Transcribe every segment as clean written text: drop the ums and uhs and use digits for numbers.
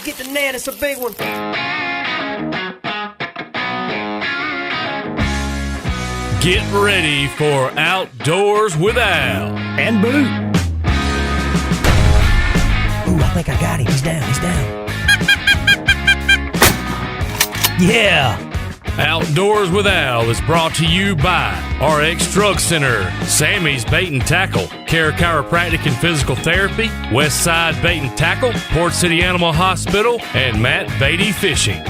get the net. It's a big one. Get ready for Outdoors with Al And Boot. Ooh, I think I got him. He's down. Yeah. Outdoors with Al is brought to you by RX Drug Center, Sammy's Bait and Tackle, Care Chiropractic and Physical Therapy, Westside Bait and Tackle, Port City Animal Hospital, and Matt Baty Fishing.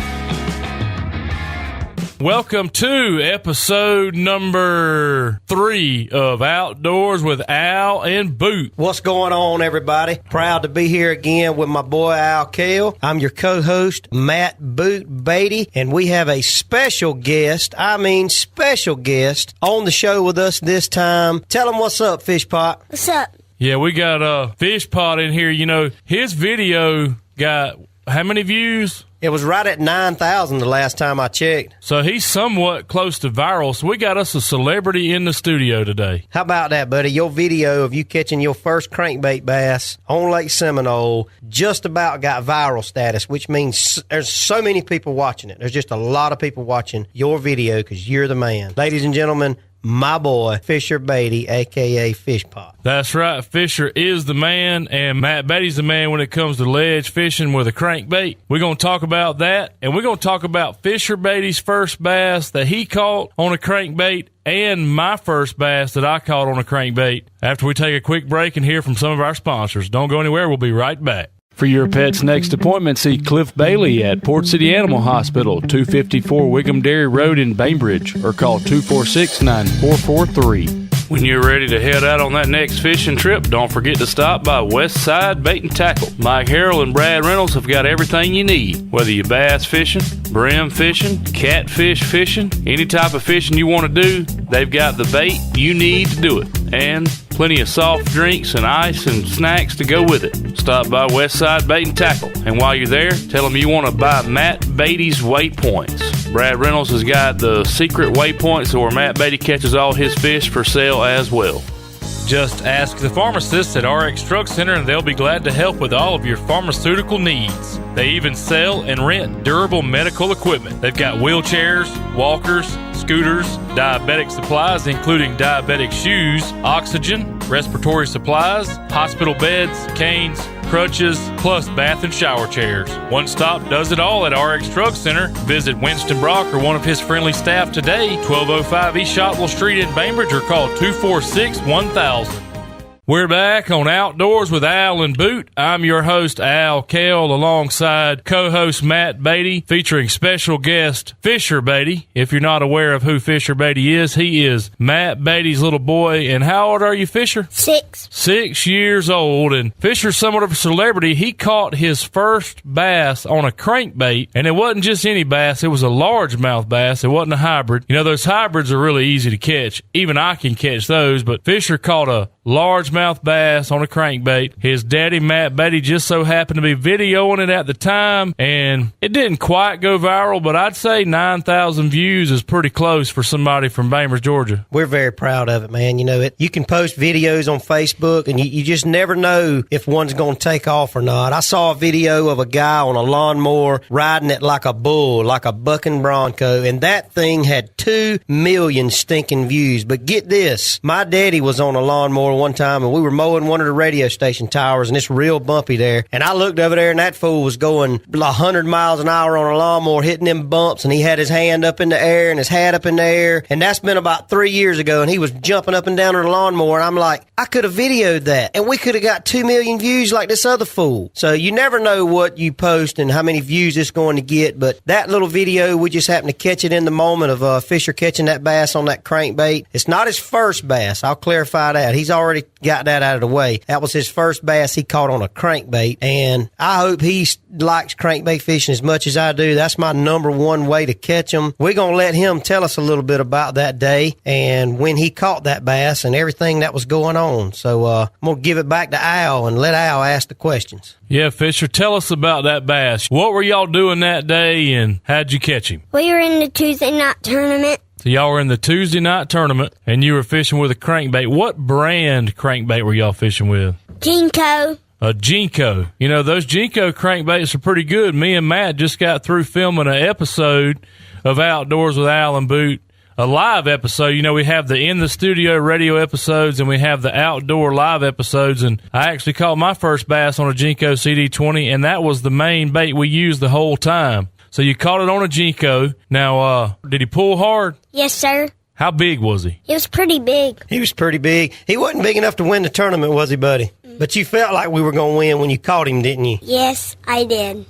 Welcome to episode number 3 of Outdoors with Al and Boot. What's going on, everybody? Proud to be here again with my boy Al Kale. I'm your co-host, Matt Boot Baty, and we have a special guest, on the show with us this time. Tell him what's up, Fish Pot. What's up? Yeah, we got Fish Pot in here. You know, his video got how many views? It was right at 9,000 the last time I checked. So he's somewhat close to viral. So we got us a celebrity in the studio today. How about that, buddy? Your video of you catching your first crankbait bass on Lake Seminole just about got viral status, which means there's so many people watching it. There's just a lot of people watching your video because you're the man. Ladies and gentlemen, my boy, Fisher Baty, a.k.a. Fish Pot. That's right. Fisher is the man, and Matt Baty's the man when it comes to ledge fishing with a crankbait. We're going to talk about that, and we're going to talk about Fisher Baty's first bass that he caught on a crankbait and my first bass that I caught on a crankbait after we take a quick break and hear from some of our sponsors. Don't go anywhere. We'll be right back. For your pet's next appointment, see Cliff Bailey at Port City Animal Hospital, 254 Wiggum Dairy Road in Bainbridge, or call 246-9443. When you're ready to head out on that next fishing trip, don't forget to stop by Westside Bait and Tackle. Mike Harrell and Brad Reynolds have got everything you need. Whether you're bass fishing, brim fishing, catfish fishing, any type of fishing you want to do, they've got the bait you need to do it. And plenty of soft drinks and ice and snacks to go with it. Stop by Westside Bait and Tackle. And while you're there, tell them you want to buy Matt Baty's waypoints. Brad Reynolds has got the secret waypoints where Matt Baty catches all his fish for sale as well. Just ask the pharmacist at RX Drug Center and they'll be glad to help with all of your pharmaceutical needs. They even sell and rent durable medical equipment. They've got wheelchairs, walkers, scooters, diabetic supplies including diabetic shoes, oxygen, respiratory supplies, hospital beds, canes, crutches, plus bath and shower chairs. One Stop does it all at RX Drug Center. Visit Winston Brock or one of his friendly staff today, 1205 East Shotwell Street in Bainbridge, or call 246-1000. We're back on Outdoors with Al and Boot. I'm your host, Al Kale, alongside co-host Matt Baty, featuring special guest Fisher Baty. If you're not aware of who Fisher Baty is, he is Matt Baty's little boy. And how old are you, Fisher? 6. 6 years old. And Fisher's somewhat of a celebrity. He caught his first bass on a crankbait, and it wasn't just any bass. It was a largemouth bass. It wasn't a hybrid. You know, those hybrids are really easy to catch. Even I can catch those, but Fisher caught a largemouth bass on a crankbait. His daddy, Matt Baty, just so happened to be videoing it at the time, and it didn't quite go viral, but I'd say 9,000 views is pretty close for somebody from Bainbridge, Georgia. We're very proud of it, man. You know, you can post videos on Facebook, and you just never know if one's going to take off or not. I saw a video of a guy on a lawnmower riding it like a bull, like a bucking bronco, and that thing had 2 million stinking views. But get this, my daddy was on a lawnmower one time, and we were mowing one of the radio station towers, and it's real bumpy there. And I looked over there, and that fool was going 100 miles an hour on a lawnmower, hitting them bumps, and he had his hand up in the air and his hat up in the air. And that's been about 3 years ago, and he was jumping up and down on the lawnmower. And I'm like, I could have videoed that, and we could have got 2 million views like this other fool. So you never know what you post and how many views it's going to get. But that little video, we just happened to catch it in the moment of Fisher catching that bass on that crankbait. It's not his first bass. I'll clarify that. He's already got that out of the way. That was his first bass he caught on a crankbait, and I hope he likes crankbait fishing as much as I do. That's my number one way to catch them. We're going to let him tell us a little bit about that day and when he caught that bass and everything that was going on. So I'm going to give it back to Al and let Al ask the questions. Yeah, Fisher, tell us about that bass. What were y'all doing that day, and how'd you catch him? We were in the Tuesday night tournament. So y'all were in the Tuesday night tournament, and you were fishing with a crankbait. What brand crankbait were y'all fishing with? Jenko. a Jenko. You know, those Jenko crankbaits are pretty good. Me and Matt just got through filming an episode of Outdoors with Al and Boot, a live episode. You know, we have the in the studio radio episodes and we have the outdoor live episodes, and I actually caught my first bass on a Jenko CD20, and that was the main bait we used the whole time. So you caught it on a Jenko. Now, did he pull hard? Yes, sir. How big was he? He was pretty big. He was pretty big. He wasn't big enough to win the tournament, was he, buddy? But you felt like we were going to win when you caught him, didn't you? Yes, I did.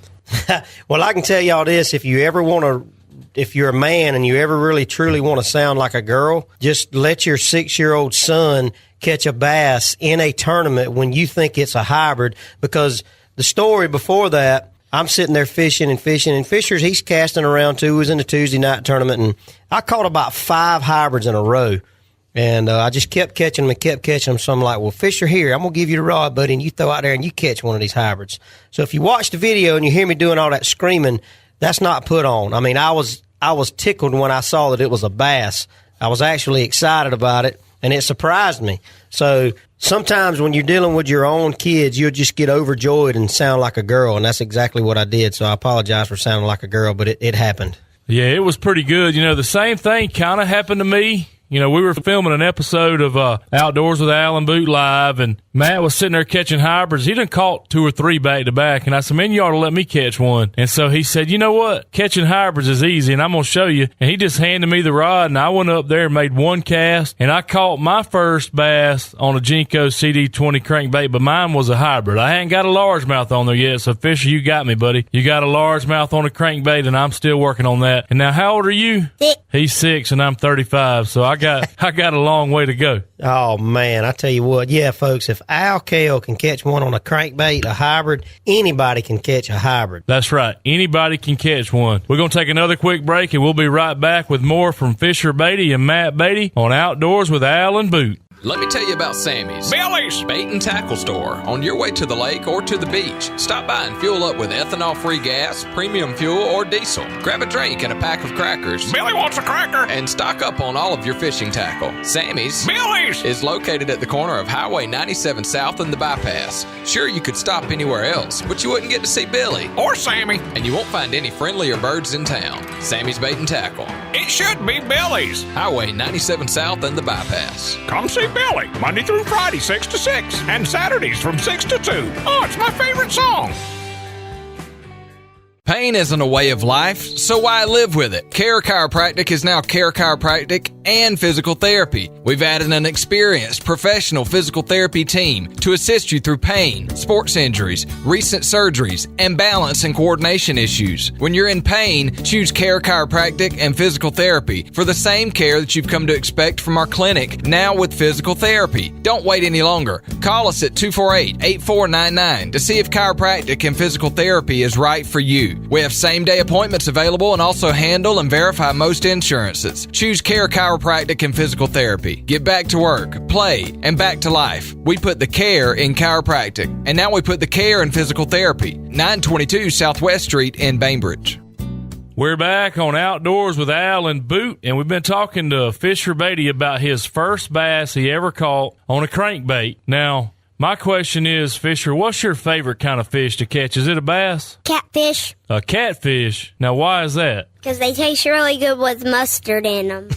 Well, I can tell y'all this. If you're a man and you ever really truly want to sound like a girl, just let your 6-year-old son catch a bass in a tournament when you think it's a hybrid, because the story before that, I'm sitting there fishing, and Fisher's, he's casting around too. It was in the Tuesday night tournament, and I caught about 5 hybrids in a row. And I just kept catching them. So I'm like, well, Fisher, here, I'm going to give you the rod, buddy, and you throw out there and you catch one of these hybrids. So if you watch the video and you hear me doing all that screaming, that's not put on. I mean, I was tickled when I saw that it was a bass. I was actually excited about it, and it surprised me. So sometimes when you're dealing with your own kids, you'll just get overjoyed and sound like a girl, and that's exactly what I did. So I apologize for sounding like a girl, but it happened. Yeah, it was pretty good. You know, the same thing kind of happened to me. You know, we were filming an episode of Outdoors with Al and Boot Live, and Matt was sitting there catching hybrids. He done caught 2 or 3 back to back, and I said, man, you ought to let me catch one. And so he said, you know what? Catching hybrids is easy, and I'm going to show you. And he just handed me the rod, and I went up there and made 1 cast, and I caught my first bass on a Jenko CD20 crankbait, but mine was a hybrid. I hadn't got a largemouth on there yet, so Fisher, you got me, buddy. You got a largemouth on a crankbait, and I'm still working on that. And now, how old are you? 6. He's 6, and I'm 35, so I got a long way to go. Oh, man, I tell you what. Yeah, folks, if Al Kell can catch one on a crankbait, a hybrid, anybody can catch a hybrid. That's right. Anybody can catch one. We're going to take another quick break, and we'll be right back with more from Fisher Baty and Matt Baty on Outdoors with Al and Boot. Let me tell you about Sammy's. Billy's Bait and Tackle Store. On your way to the lake or to the beach, stop by and fuel up with ethanol-free gas, premium fuel, or diesel. Grab a drink and a pack of crackers. Billy wants a cracker. And stock up on all of your fishing tackle. Sammy's Billy's is located at the corner of Highway 97 South and the Bypass. Sure, you could stop anywhere else, but you wouldn't get to see Billy. or Sammy. And you won't find any friendlier birds in town. Sammy's Bait and Tackle. It should be Billy's. Highway 97 South and the Bypass. Come see Billy Monday through Friday, 6 to 6, and Saturdays from 6 to 2. Oh, it's my favorite song. Pain isn't a way of life, so why live with it? Care Chiropractic is now Care Chiropractic and Physical Therapy. We've added an experienced professional physical therapy team to assist you through pain, sports injuries, recent surgeries, and balance and coordination issues. When you're in pain, choose Care Chiropractic and Physical Therapy for the same care that you've come to expect from our clinic, now with physical therapy. Don't wait any longer. Call us at 248-8499 to see if chiropractic and physical therapy is right for you. We have same-day appointments available and also handle and verify most insurances. Choose Care Chiropractic and Physical Therapy. Get back to work, play, and back to life. We put the care in chiropractic, and now we put the care in physical therapy. 922 Southwest Street in Bainbridge. We're back on Outdoors with Al and Boot, and we've been talking to Fisher Baty about his first bass he ever caught on a crankbait. Now, my question is, Fisher, what's your favorite kind of fish to catch? Is it a bass? Catfish. A catfish? Now, why is that? Because they taste really good with mustard in them.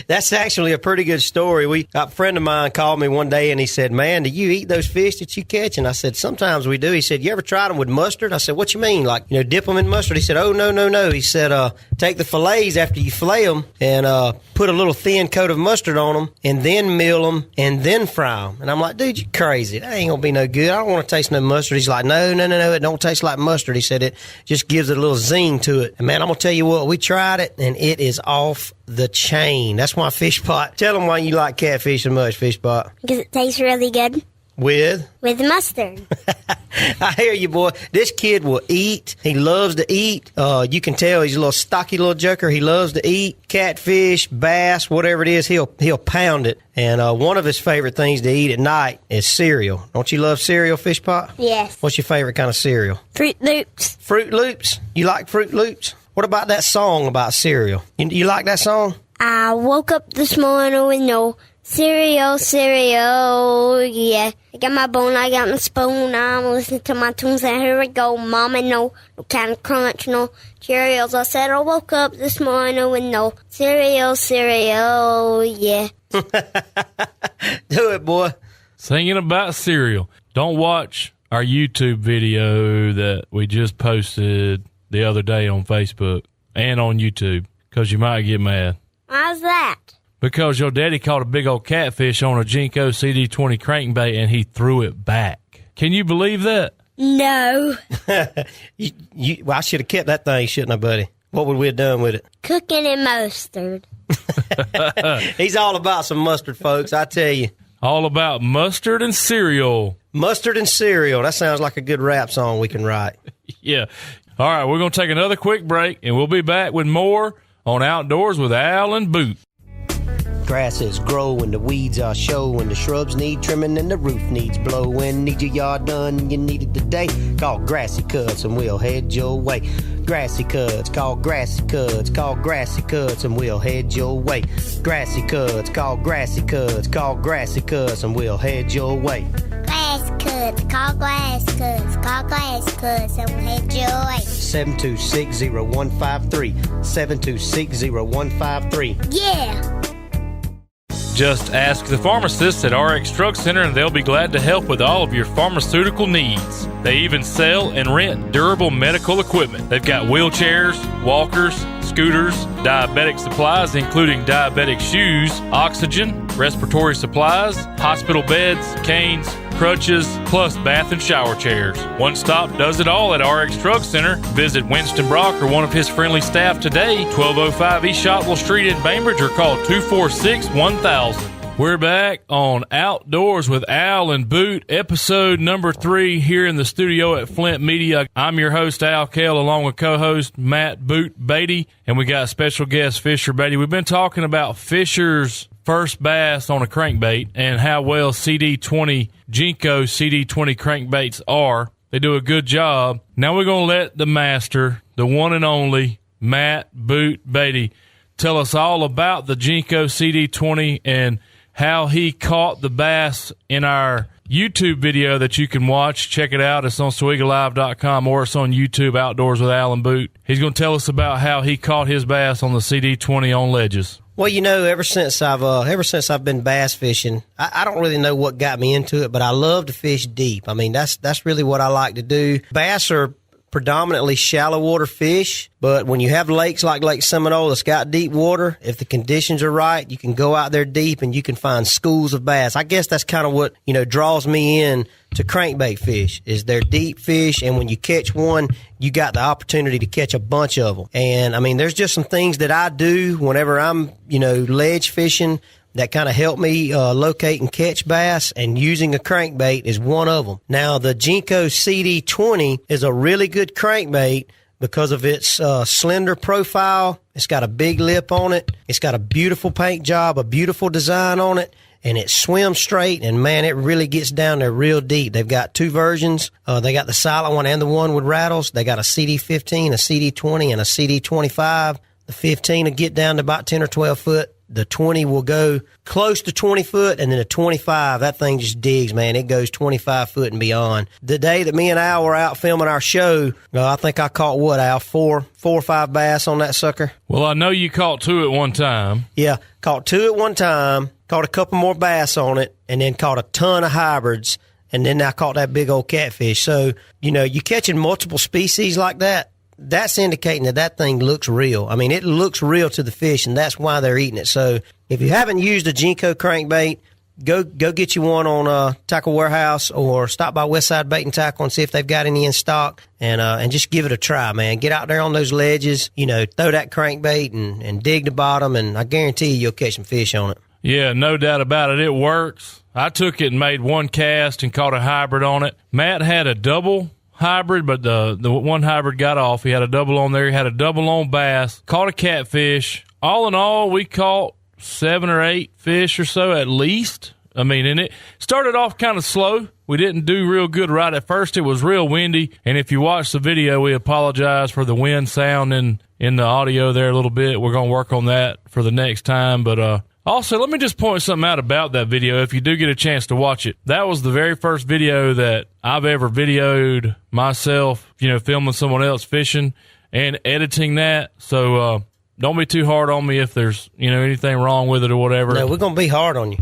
That's actually a pretty good story. A friend of mine called me one day and he said, man, do you eat those fish that you catch? And I said, sometimes we do. He said, you ever tried them with mustard? I said, what you mean? Like, dip them in mustard? He said, oh, no. He said, take the fillets after you fillet them and put a little thin coat of mustard on them and then mill them and then fry them. And I'm like, dude, you crazy. That ain't going to be no good. I don't want to taste no mustard. He's like, no, it don't taste like mustard. He said, it just gives it a little zing to it. And man, I'm going to tell you what, we tried it and it is off the chain. That's why Fish Pot. Tell them why you like catfish so much, Fish Pot. Because it tastes really good. With mustard. I hear you, boy. This kid will eat. He loves to eat. You can tell he's a little stocky little joker. He loves to eat catfish, bass, whatever it is. He'll pound it. And one of his favorite things to eat at night is cereal. Don't you love cereal, Fish Pot? Yes. What's your favorite kind of cereal? Fruit Loops. Fruit Loops? You like Fruit Loops? What about that song about cereal? You like that song? I woke up this morning with no Cereal, yeah. I got my bone, I got my spoon, I'm listening to my tunes, and here we go. Mama, no Cap'n Crunch, no Cheerios. I said I woke up this morning with no cereal, yeah. Do it, boy. Singing about cereal. Don't watch our YouTube video that we just posted the other day on Facebook and on YouTube, because you might get mad. Why's that? Because your daddy caught a big old catfish on a Jenko CD20 crankbait and he threw it back. Can you believe that? No. Well, I should have kept that thing, shouldn't I, buddy? What would we have done with it? Cooking and mustard. He's all about some mustard, folks, I tell you. All about mustard and cereal. Mustard and cereal. That sounds like a good rap song we can write. Yeah. All right, we're going to take another quick break, and we'll be back with more on Outdoors with Al and Boot. Grasses grow and the weeds are showing. The shrubs need trimming and the roof needs blowing. Need your yard done and you need it today. Call Grassy Cuts and we'll head your way. Grassy Cuts, call Grassy Cuts, call Grassy Cuts and we'll head your way. Grassy Cuts, call Grassy Cuts, call Grassy Cuts and we'll head your way. Grass cuts, call grass cuts, call grass cuts, and we'll head your way. 7260153, 7260153. Yeah. Just ask the pharmacist at RX Drug Center and they'll be glad to help with all of your pharmaceutical needs. They even sell and rent durable medical equipment. They've got wheelchairs, walkers, scooters, diabetic supplies including diabetic shoes, oxygen, respiratory supplies, hospital beds, canes, crutches, plus bath and shower chairs. One Stop does it all at RX Drug Center. Visit Winston Brock or one of his friendly staff today, 1205 East Shotwell Street in Bainbridge, or call 246-1000. We're back on Outdoors with Al and Boot, episode number 3 here in the studio at Flint Media. I'm your host, Al Kell, along with co-host Matt Boot Baty, and we got special guest Fisher Baty. We've been talking about Fisher's first bass on a crankbait and how well CD20 Jenko CD20 crankbaits are. They do a good job. Now we're going to let the master, the one and only Matt Boot Baty, tell us all about the Jenko CD20 and how he caught the bass in our YouTube video that you can watch. Check it out. It's on SweegaLive.com or it's on YouTube, Outdoors with Al and Boot. He's going to tell us about how he caught his bass on the CD20 on ledges. Well, you know, ever since I've been bass fishing, I don't really know what got me into it, but I love to fish deep. I mean, that's really what I like to do. Bass are predominantly shallow water fish, but when you have lakes like Lake Seminole that's got deep water, if the conditions are right, you can go out there deep and you can find schools of bass. I guess that's kind of what, you know, draws me in to crankbait fish, is they're deep fish, and when you catch one, you got the opportunity to catch a bunch of them. And I mean, there's just some things that I do whenever I'm, you know, ledge fishing that kind of help me locate and catch bass, and using a crankbait is one of them. Now, the Jenko CD20 is a really good crankbait because of its slender profile. It's got a big lip on it. It's got a beautiful paint job, a beautiful design on it, and it swims straight, and man, it really gets down there real deep. They've got 2 versions. They got the silent one and the one with rattles. They got a CD15, a CD20, and a CD25. The 15 will get down to about 10 or 12 foot. The 20 will go close to 20 foot, and then the 25, that thing just digs, man. It goes 25 foot and beyond. The day that me and Al were out filming our show, I think I caught, what, Al, four or five bass on that sucker? Well, I know you caught 2 at one time. Yeah, caught 2 at one time, caught a couple more bass on it, and then caught a ton of hybrids, and then I caught that big old catfish. So, you know, you catching multiple species like that, that's indicating that that thing looks real. I mean, it looks real to the fish, and that's why they're eating it. So if you haven't used a Jenko crankbait, go get you one on Tackle Warehouse, or stop by Westside Bait and Tackle and see if they've got any in stock, and just give it a try, man. Get out there on those ledges, you know, throw that crankbait and dig the bottom, and I guarantee you'll catch some fish on it. Yeah, no doubt about it. It works. I took it and made one cast and caught a hybrid on it. Matt had a double hybrid, but the one hybrid got off. He had a double on there. He had a double on bass, caught a catfish. All in all, we caught 7 or 8 fish or so at least. I mean, and it started off kind of slow. We didn't do real good right at first. It was real windy, and if you watch the video, we apologize for the wind sound in the audio there a little bit. We're going to work on that for the next time, but Also, let me just point something out about that video if you do get a chance to watch it. That was the very first video that I've ever videoed myself, filming someone else fishing and editing that. So don't be too hard on me if there's, anything wrong with it or whatever. No, we're going to be hard on you.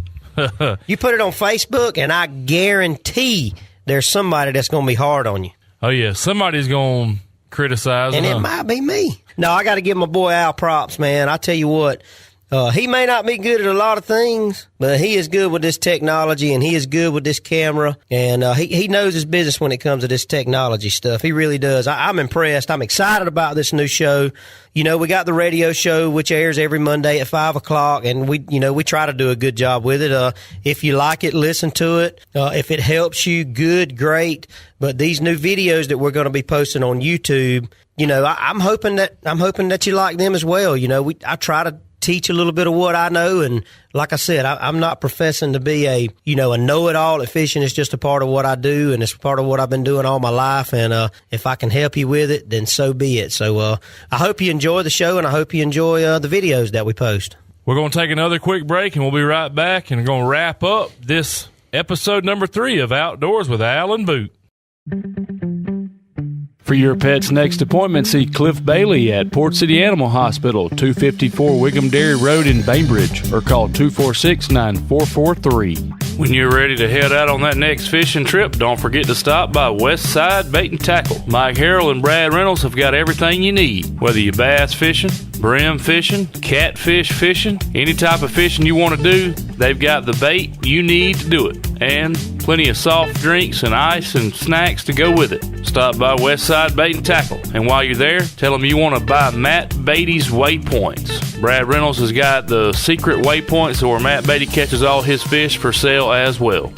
You put it on Facebook, and I guarantee there's somebody that's going to be hard on you. Oh, yeah. Somebody's going to criticize. And it might be me. No, I got to give my boy Al props, man. I tell you what. He may not be good at a lot of things, but he is good with this technology, and he is good with this camera, and he knows his business when it comes to this technology stuff. He really does. I'm impressed. I'm excited about this new show. We got the radio show, which airs every Monday at 5 o'clock, and we try to do a good job with it. If you like it, listen to it. If it helps you, good, great. But these new videos that we're going to be posting on YouTube, I'm hoping that you like them as well. I try to teach a little bit of what I know, and like I said, I'm not professing to be a know-it-all at fishing. It's just a part of what I do, and it's part of what I've been doing all my life, and if I can help you with it, then so be it. So I hope you enjoy the show, and I hope you enjoy the videos that we post. We're going to take another quick break, and we'll be right back, and we're going to wrap up this episode number 3 of Outdoors with Al and Boot. For your pet's next appointment, see Cliff Bailey at Port City Animal Hospital, 254 Wiggum Dairy Road in Bainbridge, or call 246-9443. When you're ready to head out on that next fishing trip, don't forget to stop by Westside Bait and Tackle. Mike Harrell and Brad Reynolds have got everything you need. Whether you're bass fishing, brim fishing, catfish fishing, any type of fishing you want to do, they've got the bait you need to do it. And plenty of soft drinks and ice and snacks to go with it. Stop by Westside Bait and Tackle. And while you're there, tell them you want to buy Matt Baty's Waypoints. Brad Reynolds has got the secret waypoints where Matt Baty catches all his fish for sale as well.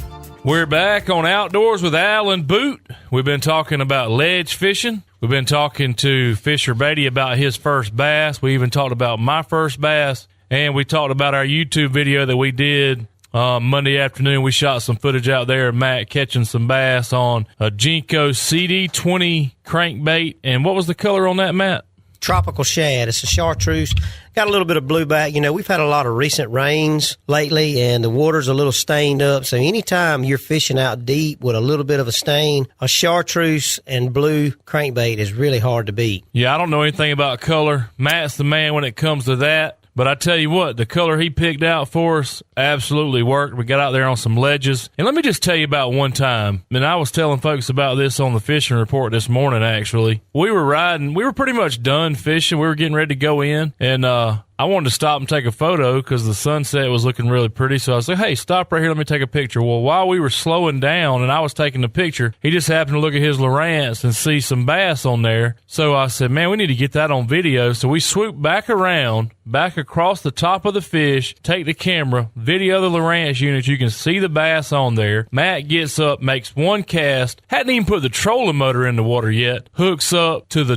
We're back on Outdoors with Al and Boot. We've been talking about ledge fishing. We've been talking to Fisher Baty about his first bass. We even talked about my first bass. And we talked about our YouTube video that we did Monday afternoon. We shot some footage out there of Matt catching some bass on a Jenko CD20 crankbait. And what was the color on that, Matt? Tropical shad. It's a chartreuse. Got a little bit of blueback. We've had a lot of recent rains lately, and the water's a little stained up. So anytime you're fishing out deep with a little bit of a stain, a chartreuse and blue crankbait is really hard to beat. Yeah, I don't know anything about color. Matt's the man when it comes to that. But I tell you what, the color he picked out for us absolutely worked. We got out there on some ledges. And let me just tell you about one time, and I was telling folks about this on the fishing report this morning, actually. We were riding. We were pretty much done fishing. We were getting ready to go in, and I wanted to stop and take a photo because the sunset was looking really pretty. So I said, hey, stop right here. Let me take a picture. Well, while we were slowing down and I was taking the picture, he just happened to look at his Lowrance and see some bass on there. So I said, man, we need to get that on video. So we swooped back around, back across the top of the fish, take the camera, video the Lowrance unit. You can see the bass on there. Matt gets up, makes one cast, hadn't even put the trolling motor in the water yet, hooks up to the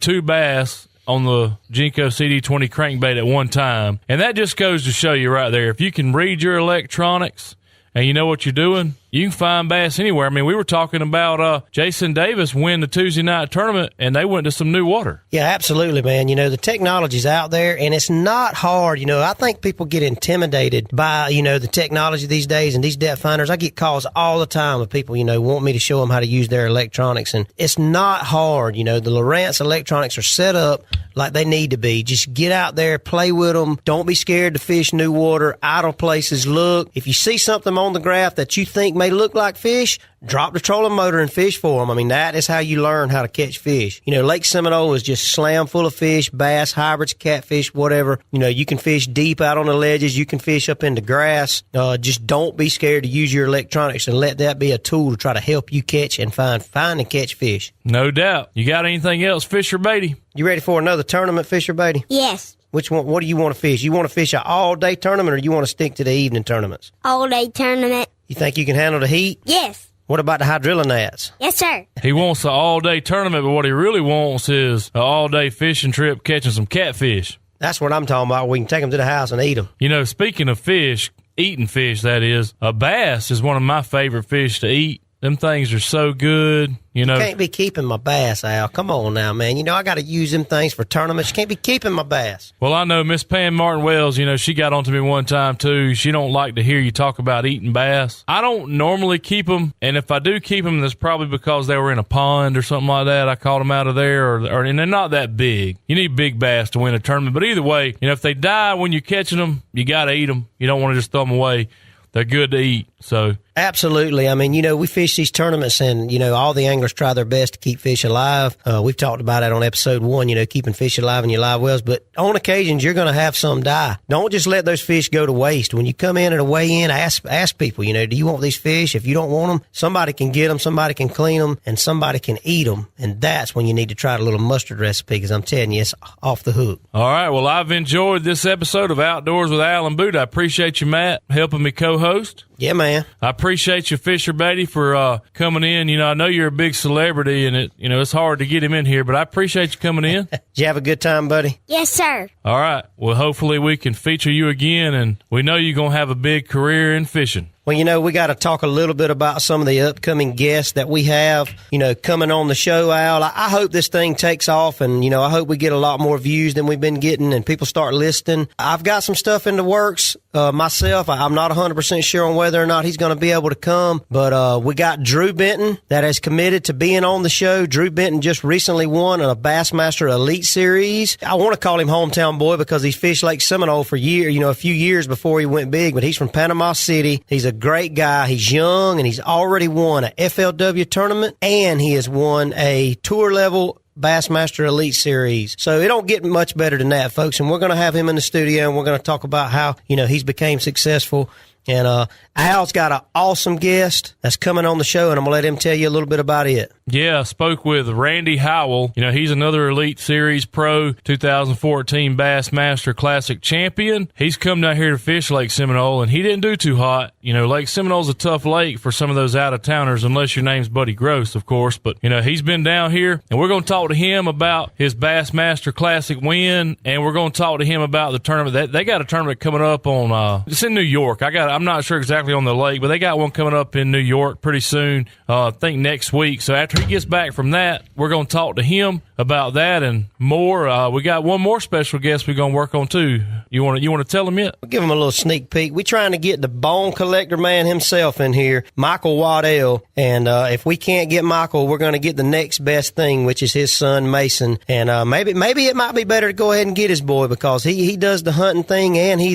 two bass on the Jenko CD20 crankbait at one time. And that just goes to show you right there, if you can read your electronics and you know what you're doing, you can find bass anywhere. I mean, we were talking about Jason Davis win the Tuesday night tournament, and they went to some new water. Yeah, absolutely, man. The technology's out there, and it's not hard. I think people get intimidated by, the technology these days and these depth finders. I get calls all the time of people, want me to show them how to use their electronics, and it's not hard. The Lowrance electronics are set up like they need to be. Just get out there, play with them. Don't be scared to fish new water, idle places. Look, if you see something on the graph that you think may look like fish, drop the trolling motor and fish for them. I mean, that is how you learn how to catch fish. Lake Seminole is just slam full of fish, bass, hybrids, catfish, whatever. You can fish deep out on the ledges. You can fish up in the grass. Just don't be scared to use your electronics and let that be a tool to try to help you catch and find and catch fish. No doubt. You got anything else, Fisher Baty? You ready for another tournament, Fisher Baty? Yes. Which one? What do you want to fish? You want to fish an all-day tournament, or you want to stick to the evening tournaments? All-day tournament. You think you can handle the heat? Yes. What about the hydrilla gnats? Yes, sir. He wants an all-day tournament, but what he really wants is an all-day fishing trip catching some catfish. That's what I'm talking about. We can take them to the house and eat them. Speaking of fish, eating fish, that is, a bass is one of my favorite fish to eat. Them things are so good. You know, Can't be keeping my bass, Al. Come on now, man. You know, I got to use them things for tournaments. You can't be keeping my bass. Well, I know Miss Pam Martin Wells, you know, she got onto me one time, too. She don't like to hear you talk about eating bass. I don't normally keep them, and if I do keep them, that's probably because they were in a pond or something like that. I caught them out of there, and they're not that big. You need big bass to win a tournament. But either way, you know, if they die when you're catching them, you got to eat them. You don't want to just throw them away. They're good to eat, so... Absolutely. I mean, you know, we fish these tournaments and, you know, all the anglers try their best to keep fish alive. We've talked about it on episode 1, you know, keeping fish alive in your live wells. But on occasions, you're going to have some die. Don't just let those fish go to waste. When you come in at a weigh-in, ask people, you know, do you want these fish? If you don't want them, somebody can get them, somebody can clean them, and somebody can eat them. And that's when you need to try the little mustard recipe because I'm telling you, it's off the hook. All right. Well, I've enjoyed this episode of Outdoors with Al and Boot. I appreciate you, Matt, helping me co-host. Yeah, man. I appreciate you, Fisher Baty, for coming in. You know, I know you're a big celebrity, and it's hard to get him in here, but I appreciate you coming in. Did you have a good time, buddy? Yes, sir. All right. Well, hopefully we can feature you again, and we know you're going to have a big career in fishing. Well, you know, we got to talk a little bit about some of the upcoming guests that we have, you know, coming on the show, Al. I hope this thing takes off and, you know, I hope we get a lot more views than we've been getting and people start listening. I've got some stuff in the works myself. I'm not 100% sure on whether or not he's going to be able to come, but we got Drew Benton that has committed to being on the show. Drew Benton just recently won a Bassmaster Elite Series. I want to call him hometown boy because he's fished Lake Seminole for a few years before he went big, but he's from Panama City. He's a great guy. He's young and he's already won a FLW tournament and he has won a tour level Bassmaster Elite Series. So it don't get much better than that, folks. And we're going to have him in the studio and we're going to talk about how, you know, he's became successful. And Al's got an awesome guest that's coming on the show, and I'm going to let him tell you a little bit about it. Yeah, I spoke with Randy Howell. You know, he's another Elite Series Pro 2014 Bassmaster Classic champion. He's come down here to fish Lake Seminole, and he didn't do too hot. You know, Lake Seminole's a tough lake for some of those out-of-towners, unless your name's Buddy Gross, of course. But, you know, he's been down here, and we're going to talk to him about his Bassmaster Classic win, and we're going to talk to him about the tournament. They got a tournament coming up on, it's in New York. I'm not sure exactly on the lake, but they got one coming up in New York pretty soon, I think next week. So after he gets back from that, we're going to talk to him about that and more. We got one more special guest we're going to work on too. You want to tell him yet? We'll give him a little sneak peek. We're trying to get the bone collector man himself in here, Michael Waddell. And if we can't get Michael, we're going to get the next best thing, which is his son Mason. And maybe it might be better to go ahead and get his boy because he does the hunting thing and he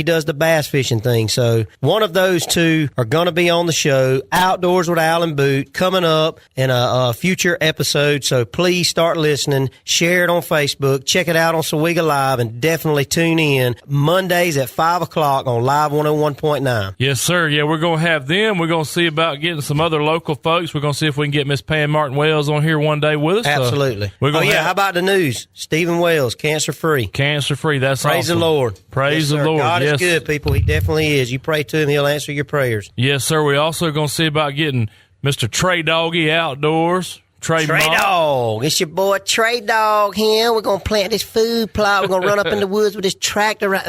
does the bass fishing thing. So one of those two are going to be on the show, Outdoors with Al and Boot, coming up in a future episode. So please start listening, share it on Facebook, check it out on Sawega Live, and definitely tune in Mondays at 5 o'clock on Live 101.9. Yes, sir. Yeah, we're going to have them. We're going to see about getting some other local folks. We're going to see if we can get Miss Pam Martin Wells on here one day with us. Absolutely. How about the news? Stephen Wells, cancer-free. Cancer-free. That's Praise awesome. the Lord. Praise the Lord. God is good, people. He definitely is. You pray to him, he'll answer your prayers. Yes, sir. We're also going to see about getting Mr. Trey Doggy Outdoors. Trey Dog. It's your boy Trey Dog here. We're going to plant this food plot. We're going to run up in the woods with this tractor. We're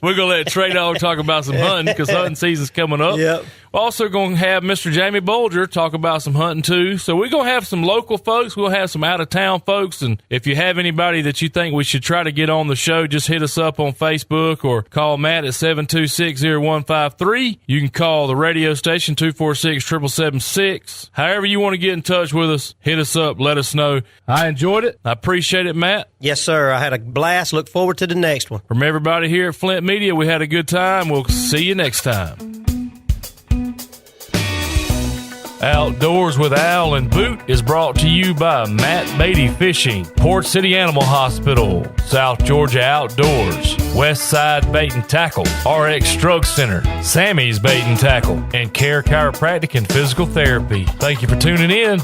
going to let Trey Dog talk about some hunting because hunting season's coming up. Yep. We're also going to have Mr. Jamie Bolger talk about some hunting too. So we're going to have some local folks. We'll have some out-of-town folks. And if you have anybody that you think we should try to get on the show, just hit us up on Facebook or call Matt at 726-0153. You can call the radio station 246-7776. However you want to get in touch with us, hit us up. Let us know. I enjoyed it. I appreciate it, Matt. Yes, sir. I had a blast. Look forward to the next one. From everybody here at Flint Media, we had a good time. We'll see you next time. Outdoors with Al and Boot is brought to you by Matt Baty Fishing, Port City Animal Hospital, South Georgia Outdoors, West Side Bait and Tackle, RX Stroke Center, Sammy's Bait and Tackle, and Care Chiropractic and Physical Therapy. Thank you for tuning in.